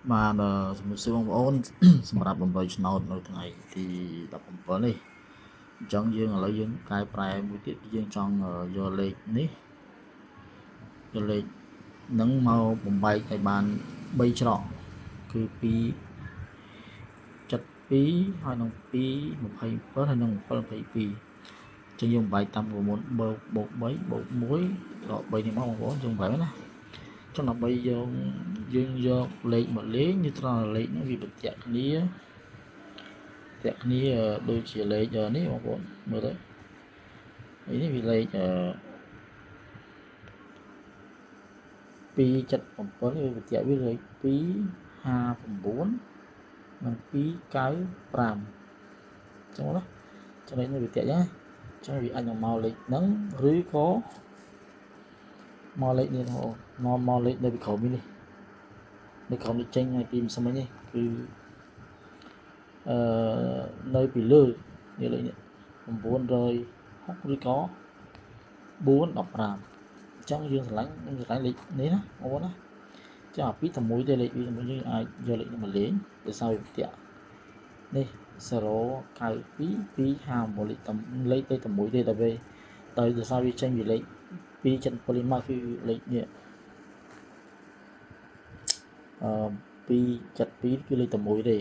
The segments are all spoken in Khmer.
mà một siêu bóng ổnសម្រាប់បំរើឆ្នោតនៅថ្ងៃទី17នេះអញ្ចឹងយើងឥឡូវយើងកែប្រែមួយទៀតយើងចង់យកលេខនេះយកលេខនឹងមកបំបែកឲ្យបាន3ច្រកគឺ2 72ហើយនឹង2 27ហើយនឹង7 22ចឹងយើងបំបែកតាមប្រមូលបូក3បូក1ដក3នេះមកបងប្អូនយើងបំបែកណាចឹងដើម្បីយើងយកលេខមកលេងnhưត្រង់លេខហ្នឹងវាបញ្ជាក់គ្នាដូចជាលេខនេះបងប្អូនមើលទៅនេះវាលេខ277វាបញ្ជាក់វាលេខ259និង295ចឹងណាចំណុចនេះវាបញ្ជាក់ចឹងវាអាចនឹងមកលេខហ្នឹងឬក៏មកលេខនេះបងមកលេខនៅពីក្រោមនេះនៅក្រោមនេះចេញឲ្យពីម្សិលមិញនេះគឺនៅពីលើនេះលេខនេះ960ឬក៏415អញ្ចឹងយើងឆ្លាញ់លេខនេះណាបងប្អូនណាចាពីតែមួយទេលេខវាយើងអាចយកលេខនេះមកលេងដោយសារវាផ្ទះនេះ092 251លេខទៅតែមួយទេតែពេលដោយសារវាចេញពីលេខ277មកគឺលេខនេះ272គឺលេខតែមួយទេអ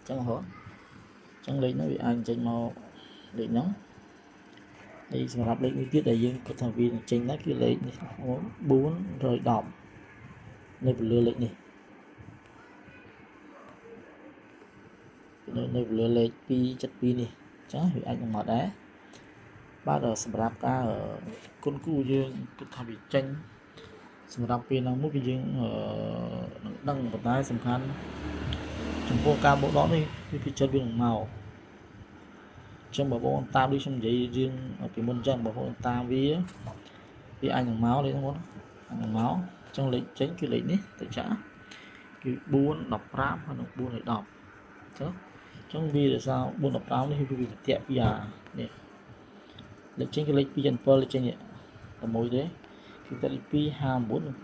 ញ្ចឹងហ៎អញ្ចឹងលេខហ្នឹងវាអាចចេញមកលេខហ្នឹងហើយសម្រាប់លេខមួយទៀតដែលយើងគិតថាវានឹងចេញដែរគឺលេខនេះ410នៅលើលេខនេះនៅលើលេខ272នេះចាវាអាចនឹងមកដែរបាទសម្រាប់ការគុណគូយើងគិតថាវាចេញសម្រាប់ពេលហ្នឹងមួយគឺយើងនឹងដឹងប៉ុន្តែសំខាន់ចំពោះការបូកដកនេះវាចិត្តវានឹងមកចឹងបងប្អូនតាមដូចខ្ញុំនិយាយរឿងពីមុនចឹងបងប្អូនតាមវាអាចនឹងមកលេខហ្នឹងបងហ្នឹងមកចឹងលេខចេញគឺលេខនេះទៅចាគឺ415ហើយនឹង410ចឹងវាដោយសារ415នេះគឺវាប្រតិពីនេះលេខចេញគឺលេខ277លេខចេញតែមួយទេគឺតែលេខ259និង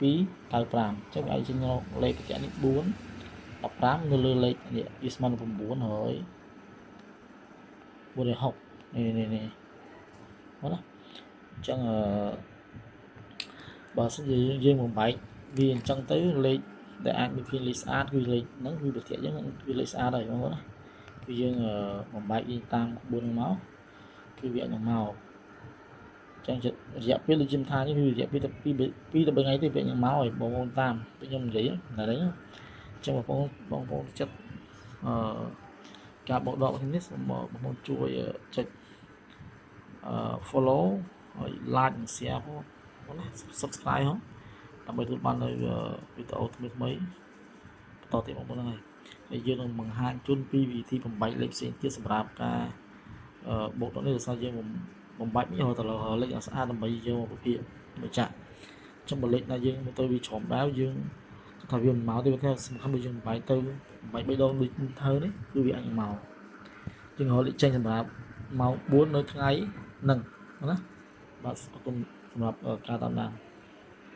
295ចឹងអាចចេញលេខប្រតិនេះ415នៅលើលេខនេះវាស្មើនឹង960នេះមកណាអញ្ចឹងបើសិនជាយើងបំបែកវាអញ្ចឹងទៅលេខដែលអាចមានលេខស្អាតគឺលេខហ្នឹងគឺប្រតិយើងគឺលេខស្អាតហើយបងប្អូនណាគឺយើងបំបែកវាតាមក្បួនមកគឺវាអាចនឹងមកចឹងរយៈពេលដូចខ្ញុំថានេះគឺរយៈពេលតែ2ទៅ3ថ្ងៃទេវានឹងមកឲ្យបងប្អូនតាមខ្ញុំនិយាយណាđấyចឹងបងប្អូនចិត្តការបោកដកនេះសូមបងប្អូនជួយចុចfollow ហើយ like និង share ផងណា subscribe ហ៎ដើម្បីទទួលបាននៅវីដេអូថ្មីបន្តទៀតបងប្អូនហ្នឹងហើយយើងនឹងបង្ហាញជូនពីវិធីបំបែកលេខផ្សេងទៀតសម្រាប់ការបោកដកនេះដោយសារយើងបំបែកនេះទៅលេខឲ្យស្អាតដើម្បីយកមកពិភាក្សាមកចាក់ចឹងបើលេខណាយើងមកទៅវាច្រំដាវយើងថាវាមិនមកទេវាថាសំខាន់ដូចយើងបំបែកទៅបំបែក3ដងដូចធ្វើនេះគឺវាអាចមកយើងរកលេខចេញសម្រាប់ម៉ោង4នៅថ្ងៃហ្នឹងណាបាទអរគុណសម្រាប់ការតាមដាន